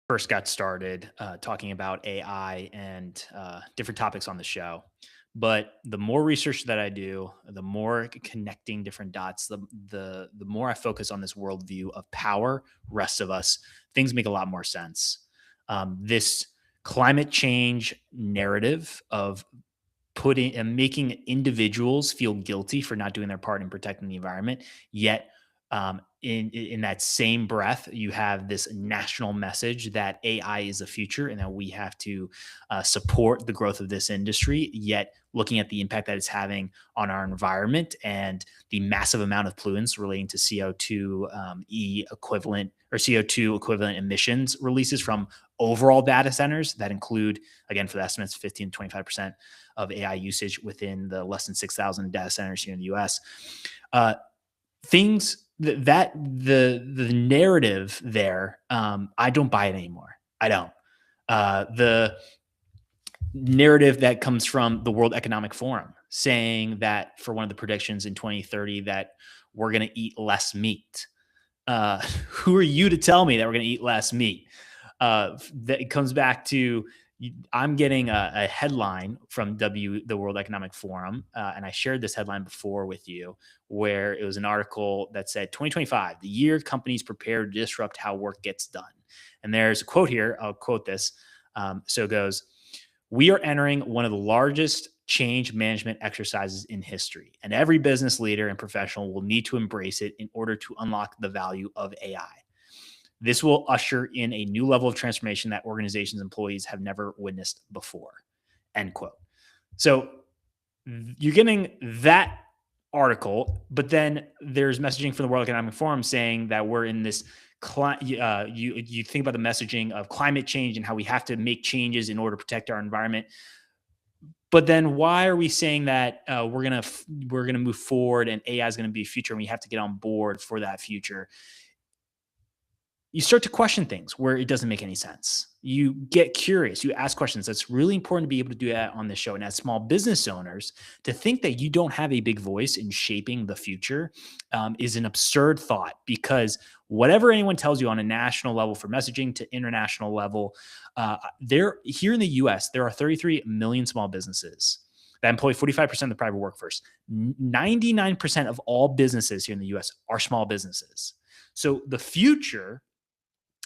first got started talking about AI and different topics on the show. But the more research that I do, the more connecting different dots, the more I focus on this worldview of power, rest of us, things make a lot more sense. This climate change narrative of putting and making individuals feel guilty for not doing their part in protecting the environment. Yet, in that same breath, you have this national message that AI is the future and that we have to support the growth of this industry. Yet, looking at the impact that it's having on our environment and the massive amount of pollutants relating to CO2 equivalent or CO2 equivalent emissions releases from overall data centers that include, again, for the estimates, 15 to 25% of AI usage within the less than 6,000 data centers here in the US. Uh, things that the narrative there, I don't buy it anymore. I don't. The narrative that comes from the World Economic Forum saying that for one of the predictions in 2030 that we're going to eat less meat. Who are you to tell me that we're going to eat less meat? That it comes back to I'm getting a headline from the World Economic Forum, and I shared this headline before with you, where it was an article that said 2025, the year companies prepare to disrupt how work gets done. And there's a quote here. I'll quote this. So it goes, "We are entering one of the largest change management exercises in history, and every business leader and professional will need to embrace it in order to unlock the value of AI. This will usher in a new level of transformation that organizations' employees have never witnessed before." End quote. So you're getting that article, but then there's messaging from the World Economic Forum saying that we're in this. You think about the messaging of climate change and how we have to make changes in order to protect our environment. But then why are we saying that we're gonna move forward and AI is gonna be future and we have to get on board for that future? You start to question things where it doesn't make any sense. You get curious, you ask questions. That's really important to be able to do that on this show. And as small business owners, to think that you don't have a big voice in shaping the future is an absurd thought, because whatever anyone tells you on a national level for messaging to international level, there here in the US, there are 33 million small businesses that employ 45% of the private workforce. 99% of all businesses here in the US are small businesses. So the future,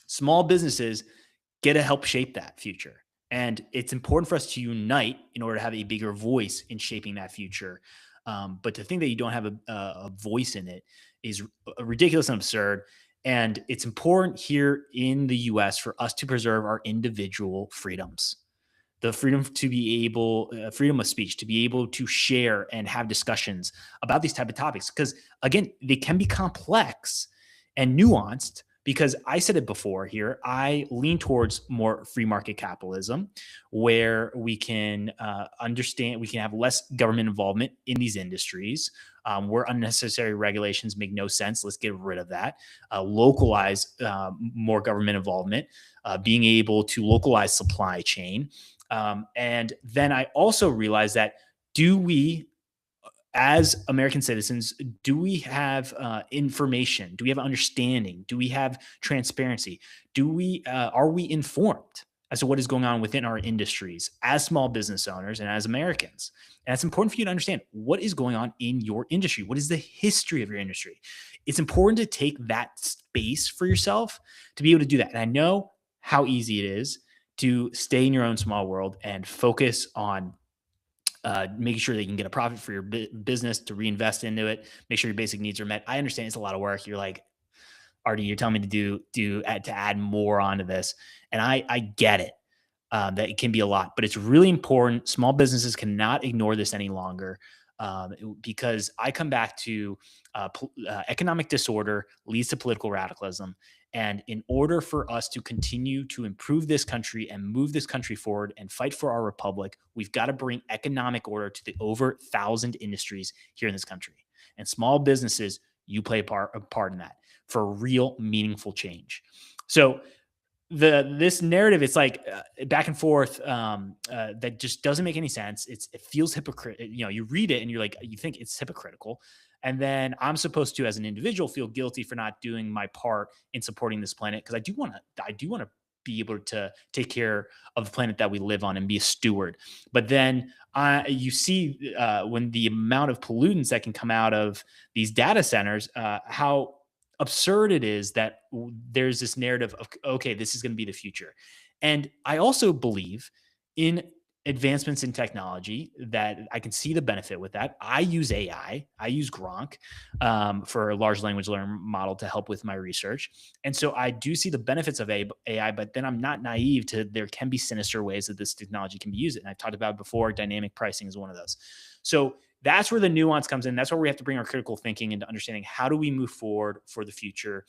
small businesses get to help shape that future. And it's important for us to unite in order to have a bigger voice in shaping that future. But to think that you don't have a voice in it is ridiculous and absurd. And it's important here in the US for us to preserve our individual freedoms, the freedom to be able, freedom of speech, to be able to share and have discussions about these type of topics. Because again, they can be complex and nuanced, because I said it before here, I lean towards more free market capitalism where we can understand, we can have less government involvement in these industries, where unnecessary regulations make no sense. Let's get rid of that. Localize more government involvement, being able to localize supply chain. And then I also realized that, do we, as American citizens, do we have information? Do we have understanding? Do we have transparency? Do we are we informed as to what is going on within our industries as small business owners and as Americans? And it's important for you to understand what is going on in your industry. What is the history of your industry? It's important to take that space for yourself to be able to do that. And I know how easy it is to stay in your own small world and focus on making sure that you can get a profit for your business, to reinvest into it, make sure your basic needs are met. I understand it's a lot of work. You're like, Artie, you're telling me to add more onto this, and I get it. That it can be a lot, but it's really important. Small businesses cannot ignore this any longer, because I come back to economic disorder leads to political radicalism. And in order for us to continue to improve this country and move this country forward and fight for our republic, we've got to bring economic order to the over 1,000 industries here in this country. And small businesses, you play a part in that for real meaningful change. So this narrative, it's like back and forth, that just doesn't make any sense. It feels hypocritical. You know, you read it and you're like, you think it's hypocritical, and then I'm supposed to, as an individual, feel guilty for not doing my part in supporting this planet, because I do want to be able to take care of the planet that we live on and be a steward. But then you see when the amount of pollutants that can come out of these data centers, how absurd it is that there's this narrative of, okay, this is going to be the future. And I also believe in advancements in technology that I can see the benefit with that. I use AI, I use Gronk for a large language learning model to help with my research. And so I do see the benefits of AI, but then I'm not naive to there can be sinister ways that this technology can be used. And I've talked about before, dynamic pricing is one of those. So that's where the nuance comes in. That's where we have to bring our critical thinking into understanding how do we move forward for the future,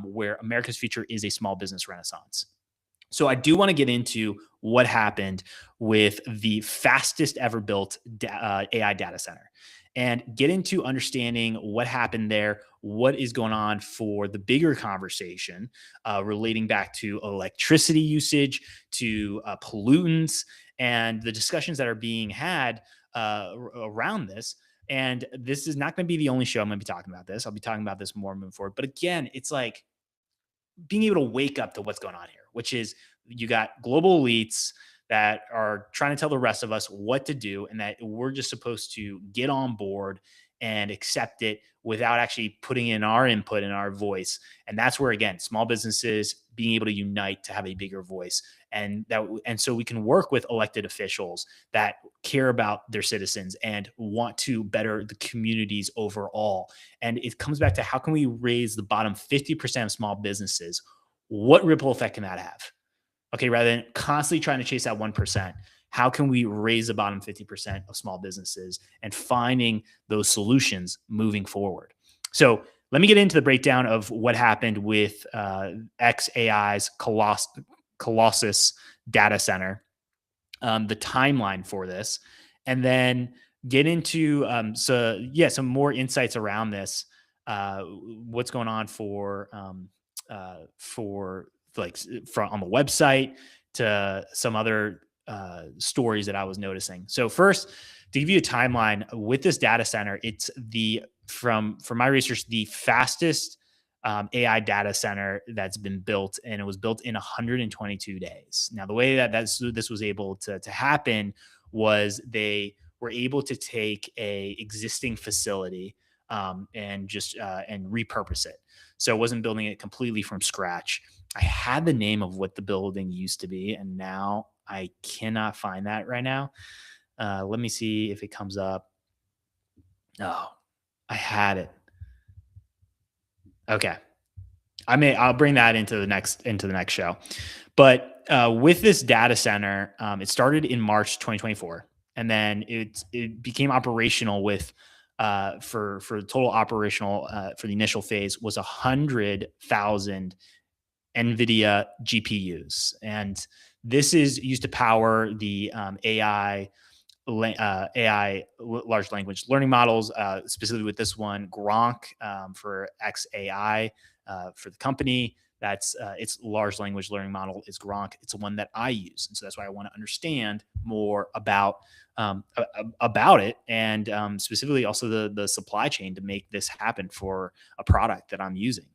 where America's future is a small business renaissance. So I do want to get into what happened with the fastest ever built AI data center and get into understanding what happened there, what is going on for the bigger conversation relating back to electricity usage, to pollutants, and the discussions that are being had around this. And this is not going to be the only show I'm going to be talking about this. I'll be talking about this more moving forward. But again, it's like being able to wake up to what's going on here, which is you got global elites that are trying to tell the rest of us what to do, and that we're just supposed to get on board and accept it without actually putting in our input and our voice. And that's where, again, small businesses being able to unite to have a bigger voice, and so we can work with elected officials that care about their citizens and want to better the communities overall. And it comes back to how can we raise the bottom 50% of small businesses? What ripple effect can that have? Okay, rather than constantly trying to chase that 1%, how can we raise the bottom 50% of small businesses and finding those solutions moving forward? So let me get into the breakdown of what happened with XAI's Colossus data center, the timeline for this, and then get into some more insights around this, what's going on for like from on the website to some other stories that I was noticing. So first, to give you a timeline with this data center, it's from my research, the fastest AI data center that's been built, and it was built in 122 days. Now, the way that this was able to happen was they were able to take a existing facility and repurpose it. So it wasn't building it completely from scratch. I had the name of what the building used to be, and now I cannot find that right now. Let me see if it comes up. Oh, I had it. Okay. I'll bring that into the next show. But with this data center, it started in March 2024, and then it became operational with for total operational for the initial phase was 100,000 NVIDIA GPUs, and this is used to power the AI large language learning models, specifically with this one, Gronk for XAI for the company. That's its large language learning model is Gronk. It's the one that I use, and so that's why I want to understand more about it, and specifically also the supply chain to make this happen for a product that I'm using.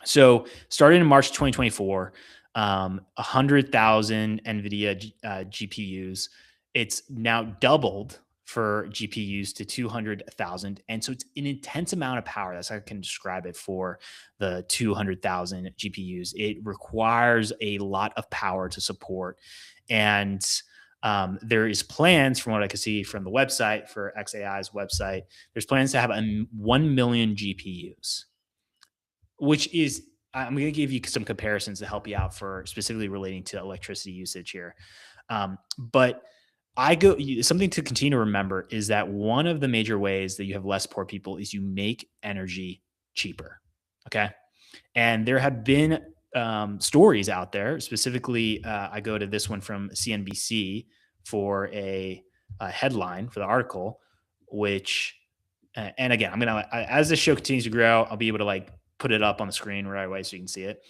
So starting in March 2024, 100,000 NVIDIA GPUs. It's now doubled for GPUs to 200,000. And so it's an intense amount of power. That's how I can describe it for the 200,000 GPUs. It requires a lot of power to support. And there is plans, from what I could see from the website, for XAI's website, there's plans to have 1 million GPUs, which is, I'm going to give you some comparisons to help you out for specifically relating to electricity usage here. But something to continue to remember is that one of the major ways that you have less poor people is you make energy cheaper. Okay. And there have been stories out there, specifically, I go to this one from CNBC for a headline for the article, which, and again, I'm going to, as the show continues to grow, I'll be able to put it up on the screen right away so you can see it.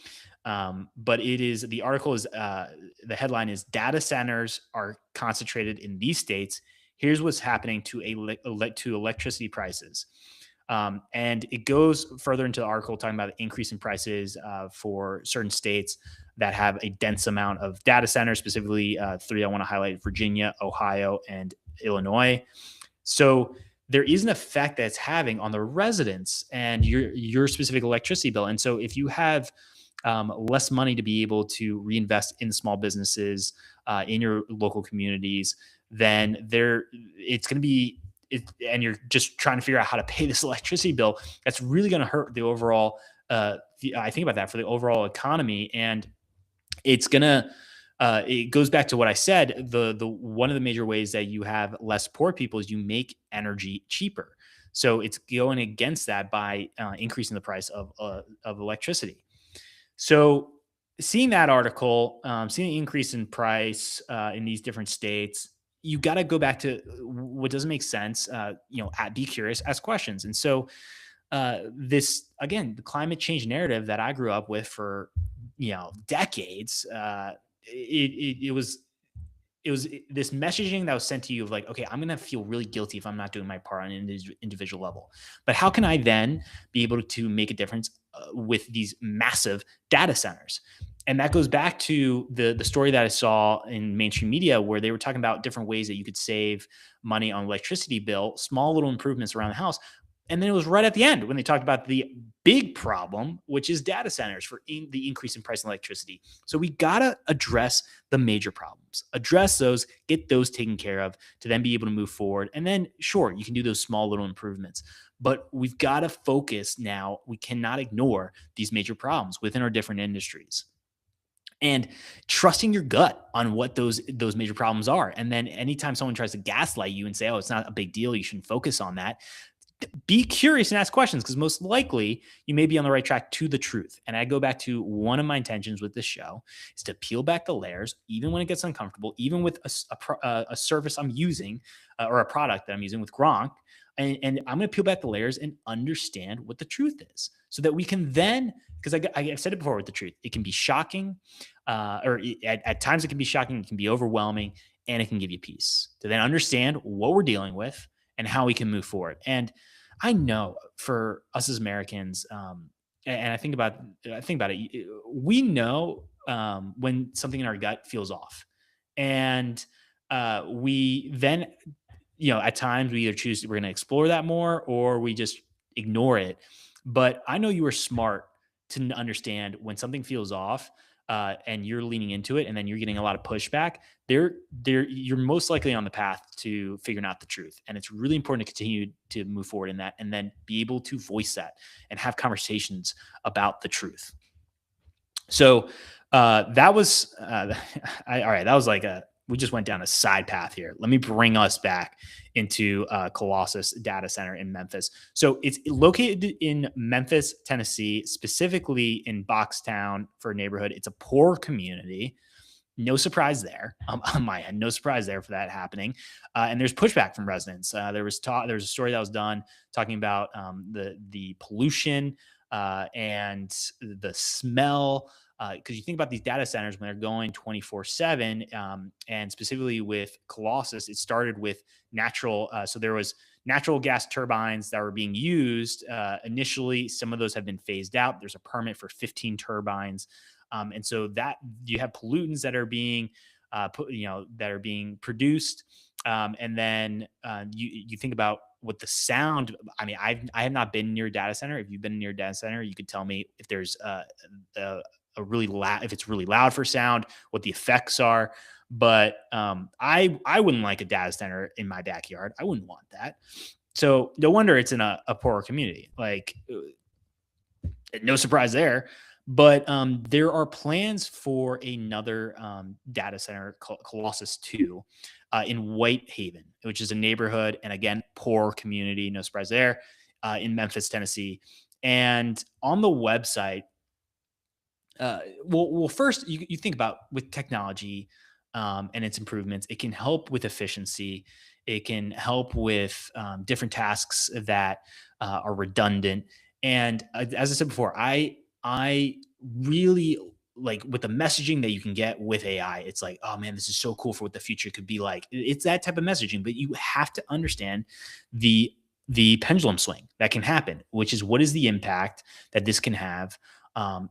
But the article is, the headline is data centers are concentrated in these states. Here's what's happening to electricity prices. And it goes further into the article talking about the increase in prices for certain states. that have a dense amount of data centers, specifically three I want to highlight: Virginia, Ohio, and Illinois. So there is an effect that's having on the residents and your specific electricity bill. And so if you have less money to be able to reinvest in small businesses in your local communities, then it's going to be and you're just trying to figure out how to pay this electricity bill. That's really going to hurt the overall. I think about that for the overall economy, and it's gonna it goes back to what I said. The one of the major ways that you have less poor people is you make energy cheaper. So it's going against that by increasing the price of electricity. So seeing that article, seeing the increase in price in these different states, you got to go back to what doesn't make sense. Be curious, ask questions. And so this again, the climate change narrative that I grew up with for decades. It was this messaging that was sent to you of like, okay, I'm going to feel really guilty if I'm not doing my part on an individual level. But how can I then be able to make a difference with these massive data centers? And that goes back to the story that I saw in mainstream media where they were talking about different ways that you could save money on electricity bill, small little improvements around the house. And then it was right at the end when they talked about the big problem, which is data centers for the increase in price in electricity. So we got to address the major problems, address those, get those taken care of to then be able to move forward. And then, sure, you can do those small little improvements, but we've got to focus now. We cannot ignore these major problems within our different industries. And trusting your gut on what those major problems are. And then anytime someone tries to gaslight you and say, oh, it's not a big deal, you shouldn't focus on that, be curious and ask questions, because most likely you may be on the right track to the truth. And I go back to one of my intentions with this show is to peel back the layers, even when it gets uncomfortable, even with a service I'm using or a product that I'm using with Gronk. And I'm going to peel back the layers and understand what the truth is so that we can then, because I've said it before with the truth, it can be shocking at times it can be shocking, it can be overwhelming, and it can give you peace to then understand what we're dealing with and how we can move forward. And I know for us as Americans, and I think about it, we know when something in our gut feels off, and we then, at times we either choose we're going to explore that more or we just ignore it. But I know you are smart to understand when something feels off. And you're leaning into it, and then you're getting a lot of pushback. You're most likely on the path to figuring out the truth, and it's really important to continue to move forward in that, and then be able to voice that and have conversations about the truth. So that was all right. That was like we just went down a side path here. Let me bring us back into Colossus Data Center in Memphis. So it's located in Memphis, Tennessee, specifically in Boxtown for a neighborhood. It's a poor community. No surprise there on my end. No surprise there for that happening. And there's pushback from residents. There was a story that was done talking about the pollution and the smell. Because you think about these data centers when they're going 24/7, and specifically with Colossus, it started with natural. So there was natural gas turbines that were being used initially. Some of those have been phased out. There's a permit for 15 turbines, and so that you have pollutants that are being that are being produced, and then you think about what the sound. I mean, I have not been near a data center. If you've been near a data center, you could tell me if there's a really loud, if it's really loud for sound, what the effects are. But I wouldn't like a data center in my backyard. I wouldn't want that. So no wonder it's in a poorer community. Like no surprise there. But there are plans for another data center, Colossus 2, in Whitehaven, which is a neighborhood, and again, poor community. No surprise there, in Memphis, Tennessee. And on the website, well, first you think about with technology and its improvements, it can help with efficiency. It can help with different tasks that are redundant. And as I said before, I really like with the messaging that you can get with AI. It's like, oh man, this is so cool for what the future could be like. It's that type of messaging, but you have to understand the pendulum swing that can happen, which is what is the impact that this can have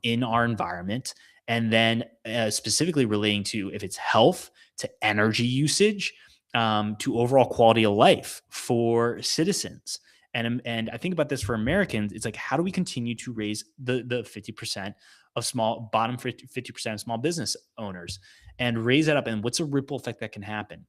in our environment, And then specifically relating to if it's health, to energy usage, to overall quality of life for citizens. And I think about this for Americans. It's like, how do we continue to raise the 50% of small bottom 50% of small business owners and raise that up? And what's a ripple effect that can happen?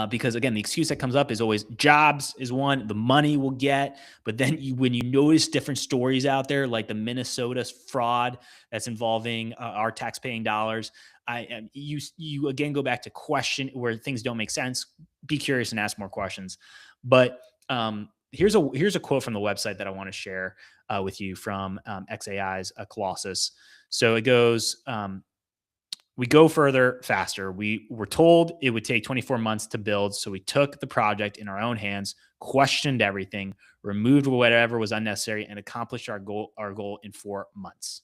Because again, the excuse that comes up is always jobs is one, the money we'll get. But then when you notice different stories out there, like the Minnesota fraud that's involving our tax-paying dollars, you again go back to question where things don't make sense. Be curious and ask more questions. But here's a quote from the website that I want to share with you from XAI's Colossus. So it goes. We go further faster. We were told it would take 24 months to build. So we took the project in our own hands, questioned everything, removed whatever was unnecessary, and accomplished our goal in 4 months.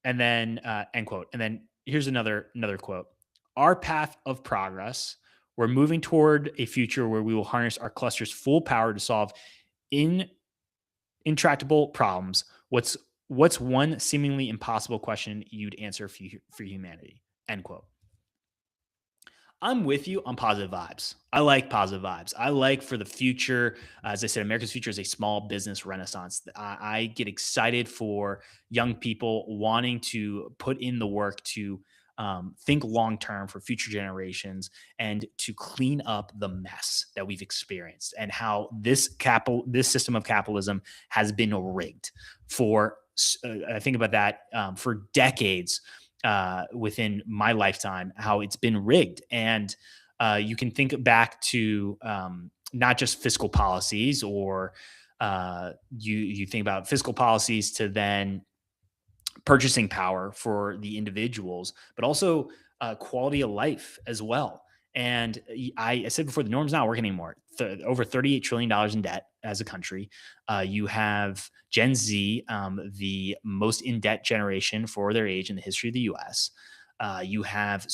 And then end quote. And then here's another quote. Our path of progress, we're moving toward a future where we will harness our cluster's full power to solve intractable problems. What's one seemingly impossible question you'd answer for humanity? End quote. I'm with you on positive vibes. I like positive vibes. I like for the future. As I said, America's future is a small business renaissance. I get excited for young people wanting to put in the work to think long term for future generations and to clean up the mess that we've experienced and how this system of capitalism has been rigged for. I think about that for decades within my lifetime, how it's been rigged. And you can think back to not just fiscal policies or you think about fiscal policies to then purchasing power for the individuals, but also quality of life as well. And I said before, the norm's not working anymore. Over $38 trillion in debt as a country. You have Gen Z, the most in debt generation for their age in the history of the US. You have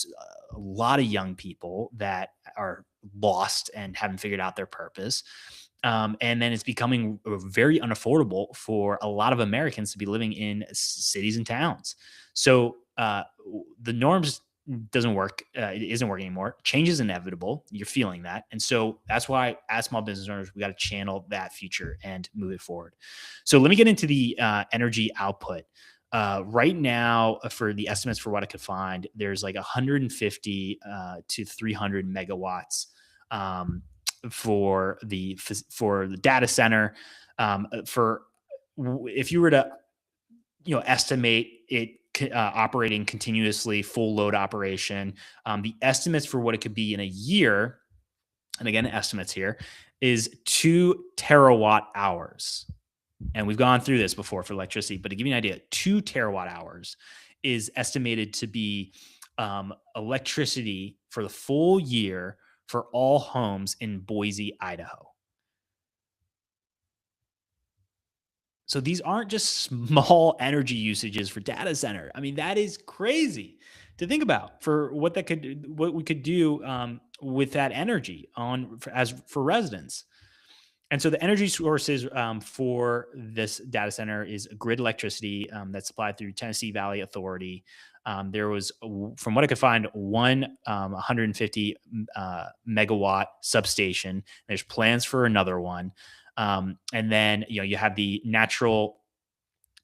a lot of young people that are lost and haven't figured out their purpose. And then it's becoming very unaffordable for a lot of Americans to be living in cities and towns. So the norms doesn't work. It isn't working anymore. Change is inevitable. You're feeling that. And so that's why as small business owners, we got to channel that future and move it forward. So let me get into the energy output. Right now, for the estimates for what I could find, there's like 150 to 300 megawatts for the data center. If you were to estimate it operating continuously, full load operation, the estimates for what it could be in a year, and again estimates here, is 2 terawatt hours. And we've gone through this before for electricity, but to give you an idea, 2 terawatt hours is estimated to be electricity for the full year for all homes in Boise, Idaho. So these aren't just small energy usages for data center. I mean, that is crazy to think about for what we could do with that energy for residents. And so the energy sources for this data center is grid electricity that's supplied through Tennessee Valley Authority. There was, from what I could find, one 150 megawatt substation. There's plans for another one. And then, you have the natural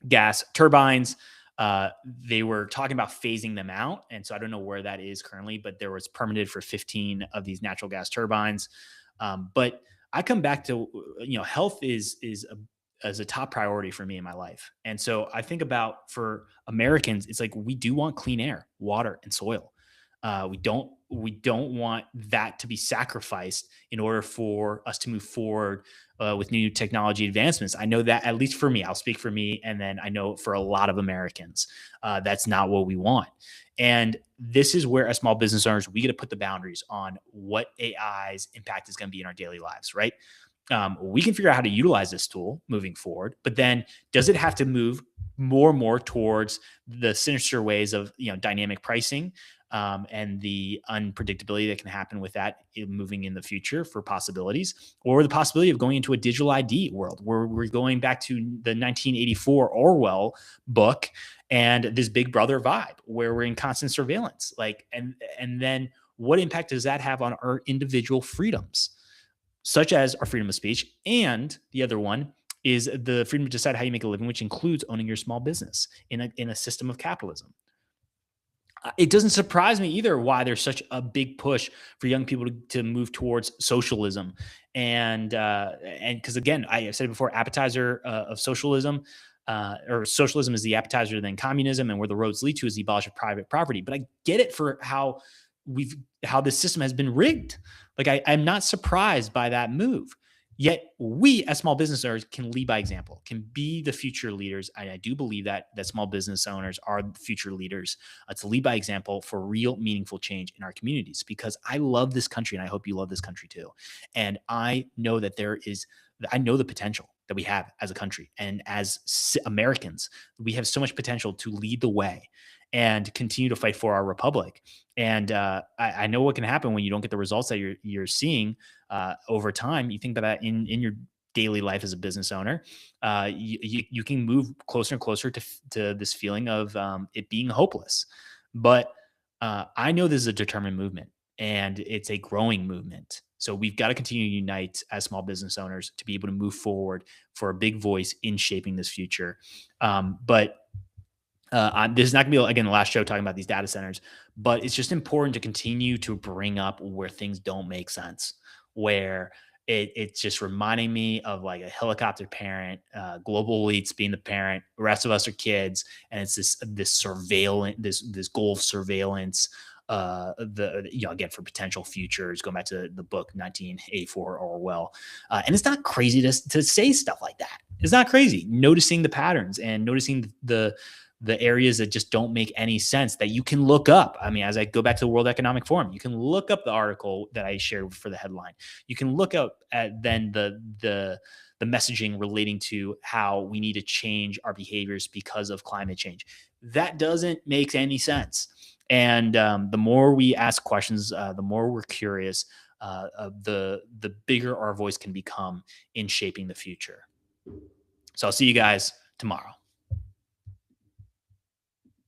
gas turbines. They were talking about phasing them out. And so I don't know where that is currently, but there was permitted for 15 of these natural gas turbines. But I come back to, health is as a top priority for me in my life. And so I think about, for Americans, it's like, we do want clean air, water, and soil. We don't want that to be sacrificed in order for us to move forward with new technology advancements. I know that, at least for me, I'll speak for me, and then I know for a lot of Americans, that's not what we want. And this is where, as small business owners, we get to put the boundaries on what AI's impact is going to be in our daily lives, right? We can figure out how to utilize this tool moving forward, but then does it have to move more and more towards the sinister ways of dynamic pricing and the unpredictability that can happen with that moving in the future for possibilities, or the possibility of going into a digital ID world where we're going back to the 1984 Orwell book and this big brother vibe where we're in constant surveillance. Like, and then what impact does that have on our individual freedoms, such as our freedom of speech? And the other one is the freedom to decide how you make a living, which includes owning your small business in a system of capitalism. It doesn't surprise me either why there's such a big push for young people to move towards socialism, and because again, I said it before, appetizer of socialism. Or socialism is the appetizer, then communism, and where the roads lead to is the abolish of private property. But I get it for how this system has been rigged. Like I'm not surprised by that move. Yet we, as small business owners, can lead by example, can be the future leaders. I do believe that small business owners are the future leaders, to lead by example for real, meaningful change in our communities. Because I love this country, and I hope you love this country too. And I know that I know the potential that we have as a country, and as Americans, we have so much potential to lead the way and continue to fight for our republic. And I know what can happen when you don't get the results that you're seeing over time. You think about that in your daily life as a business owner. You can move closer and closer to this feeling of it being hopeless. But I know this is a determined movement, and it's a growing movement. So we've got to continue to unite as small business owners to be able to move forward for a big voice in shaping this future. But this is not going to be, again, the last show talking about these data centers, but it's just important to continue to bring up where things don't make sense, where it's just reminding me of like a helicopter parent, global elites being the parent, the rest of us are kids, and it's this surveillance, this goal of surveillance. Again, for potential futures, going back to the book 1984 Orwell, and it's not crazy to say stuff like that. It's not crazy. Noticing the patterns and noticing the areas that just don't make any sense that you can look up. I mean, as I go back to the World Economic Forum, you can look up the article that I shared for the headline. You can look up at then the messaging relating to how we need to change our behaviors because of climate change. That doesn't make any sense. And the more we ask questions, the more we're curious, the bigger our voice can become in shaping the future. So I'll see you guys tomorrow.